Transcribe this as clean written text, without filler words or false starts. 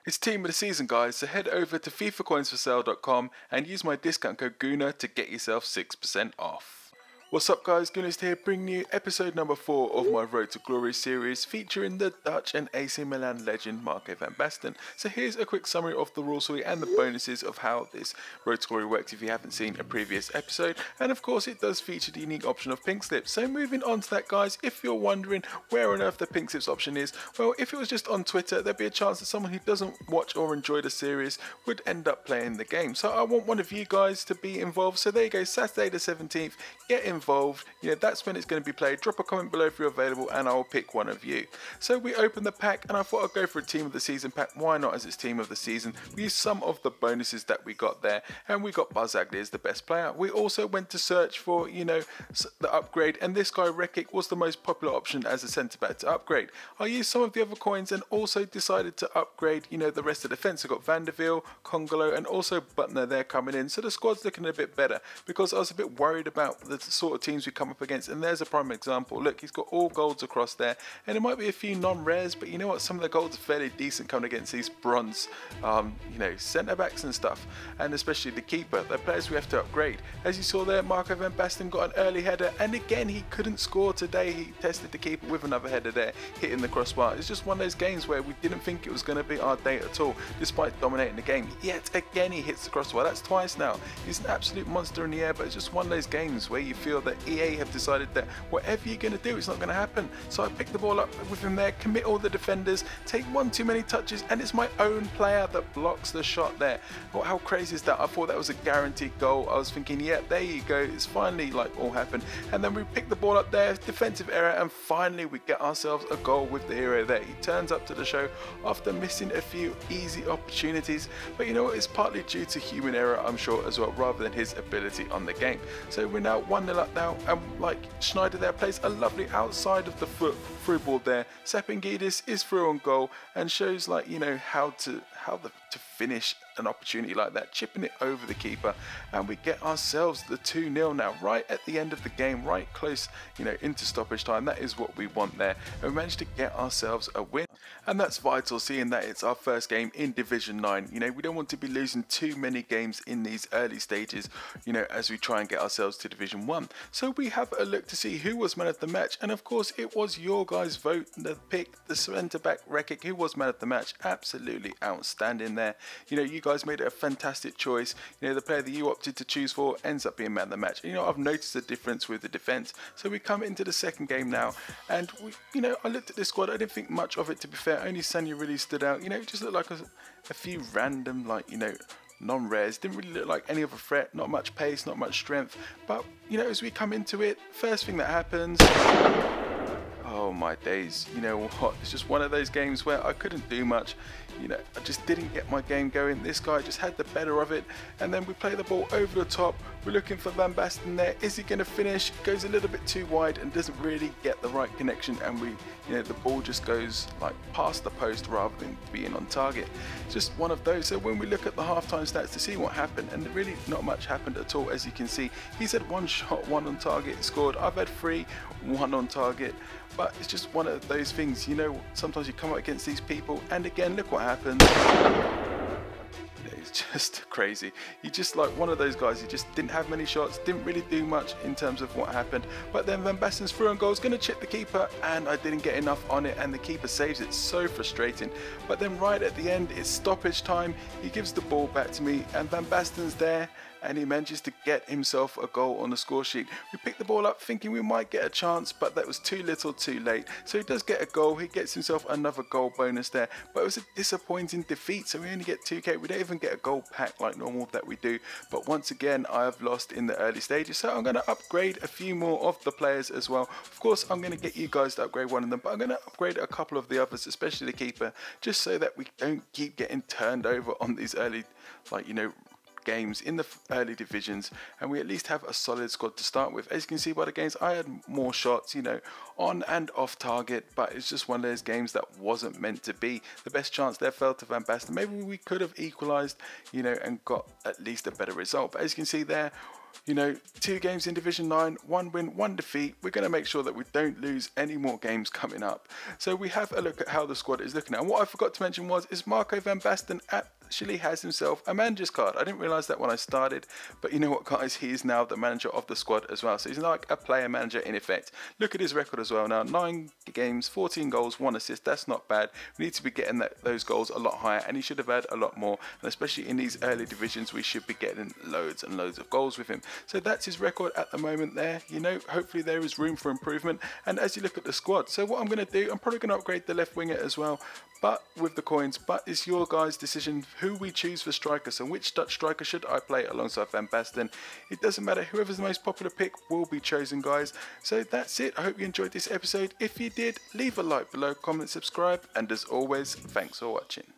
It's team of the season, guys, so head over to fifacoinsforsale.com and use my discount code GUNA to get yourself 6% off. What's up, guys? Gunas here, bringing you episode number 4 of my Road to Glory series featuring the Dutch and AC Milan legend Marco Van Basten. So here's a quick summary of the rule suite and the bonuses of how this Road to Glory works if you haven't seen a previous episode. And of course it does feature the unique option of pink slips. So moving on to that, guys, if you're wondering where on earth the pink slips option is, well, if it was just on Twitter, there'd be a chance that someone who doesn't watch or enjoy the series would end up playing the game. So I want one of you guys to be involved. So there you go, Saturday the 17th, get involved. You know, that's when it's going to be played. Drop a comment below if you're available and I'll pick one of you. So we opened the pack and I thought I'd go for a team of the season pack. Why not, as it's team of the season? We used some of the bonuses that we got there, and we got Buzz Agli as the best player. We also went to search for, you know, the upgrade, and this guy Rekic was the most popular option as a centre back to upgrade. I used some of the other coins and also decided to upgrade, you know, the rest of the defence. I got Vanderveel, Congolo and also Butner there coming in. So the squad's looking a bit better because I was a bit worried about the sort of teams we come up against, and there's a prime example. Look, he's got all golds across there, and it might be a few non-rares, but you know what, some of the golds are fairly decent coming against these bronze you know, centre backs and stuff, and especially the keeper, the players we have to upgrade. As you saw there, Marco Van Basten got an early header, and again he couldn't score today. He tested the keeper with another header there, hitting the crossbar. It's just one of those games where we didn't think it was going to be our day at all, despite dominating the game. Yet again he hits the crossbar. That's twice now. He's an absolute monster in the air, but it's just one of those games where you feel that EA have decided that whatever you're going to do, it's not going to happen. So I picked the ball up with him there, commit all the defenders, take one too many touches, and it's my own player that blocks the shot there. Well, how crazy is that? I thought that was a guaranteed goal. I was thinking, yeah, there you go, it's finally like all happened. And then we pick the ball up there, defensive error, and finally we get ourselves a goal with the hero there. He turns up to the show after missing a few easy opportunities, but you know what, it's partly due to human error, I'm sure, as well, rather than his ability on the game. So we're now 1-0 up now, and like Schneider there plays a lovely outside of the foot through ball there. Sapingidis is through on goal and shows, like, you know, how to finish an opportunity like that, chipping it over the keeper, and we get ourselves the 2-0 now, right at the end of the game, right close, you know, into stoppage time. That is what we want there, and we managed to get ourselves a win, and that's vital, seeing that it's our first game in Division 9. You know, we don't want to be losing too many games in these early stages, you know, as we try and get ourselves to Division 1. So we have a look to see who was man of the match, and of course it was your guys' vote that picked the centre back Rekic, who was man of the match. Absolutely outstanding there. You know, you guys made it a fantastic choice. You know, the player that you opted to choose for ends up being man of the match. And, you know, I've noticed a difference with the defence. So we come into the second game now, and we, you know, I looked at this squad. I didn't think much of it, to be fair. Only Sanya really stood out. You know, it just looked like a few random, like, you know, non-rares. Didn't really look like any of a threat. Not much pace, not much strength. But, you know, as we come into it, first thing that happens, oh my days, you know what, it's just one of those games where I couldn't do much. You know, I just didn't get my game going. This guy just had the better of it, and then we play the ball over the top. We're looking for Van Basten there. Is he going to finish? Goes a little bit too wide and doesn't really get the right connection, and we, you know, the ball just goes like past the post rather than being on target. Just one of those. So when we look at the halftime stats to see what happened, and really not much happened at all, as you can see. He's had 1 shot, 1 on target scored. I've had 3, 1 on target. But it's just one of those things, you know, sometimes you come up against these people, and again, look what happens. It's just crazy. He just, like, one of those guys, he just didn't have many shots, didn't really do much in terms of what happened. But then Van Basten's through on goal is going to chip the keeper, and I didn't get enough on it, and the keeper saves it. So frustrating. But then right at the end, it's stoppage time. He gives the ball back to me, and Van Basten's there, and he manages to get himself a goal on the score sheet. We picked the ball up thinking we might get a chance, but that was too little too late. So he does get a goal. He gets himself another goal bonus there, but it was a disappointing defeat. So we only get 2k. We don't even get a gold pack like normal that we do. But once again, I have lost in the early stages. So I'm going to upgrade a few more of the players as well. Of course, I'm going to get you guys to upgrade one of them, but I'm going to upgrade a couple of the others, especially the keeper, just so that we don't keep getting turned over on these early, like, you know, games in the early divisions, and we at least have a solid squad to start with. As you can see by the games, I had more shots, you know, on and off target, but it's just one of those games that wasn't meant to be. The best chance there fell to Van Basten. Maybe we could have equalised, you know, and got at least a better result. But as you can see there, you know, 2 games in Division 9, 1 win, 1 defeat. We're going to make sure that we don't lose any more games coming up. So we have a look at how the squad is looking at. And what I forgot to mention is Marco Van Basten actually has himself a manager's card. I didn't realise that when I started, but you know what, guys, he is now the manager of the squad as well. So he's like a player manager in effect. Look at his record as well now. 9 games, 14 goals, 1 assist. That's not bad. We need to be getting those goals a lot higher, and he should have had a lot more. And especially in these early divisions, we should be getting loads and loads of goals with him. So that's his record at the moment there. You know, hopefully there is room for improvement. And as you look at the squad, so what I'm going to do, I'm probably going to upgrade the left winger as well, but with the coins. But it's your guys' decision who we choose for striker. So which Dutch striker should I play alongside Van Basten? It doesn't matter. Whoever's the most popular pick will be chosen, guys. So that's it. I hope you enjoyed this episode. If you did, leave a like below, comment, subscribe, and as always, thanks for watching.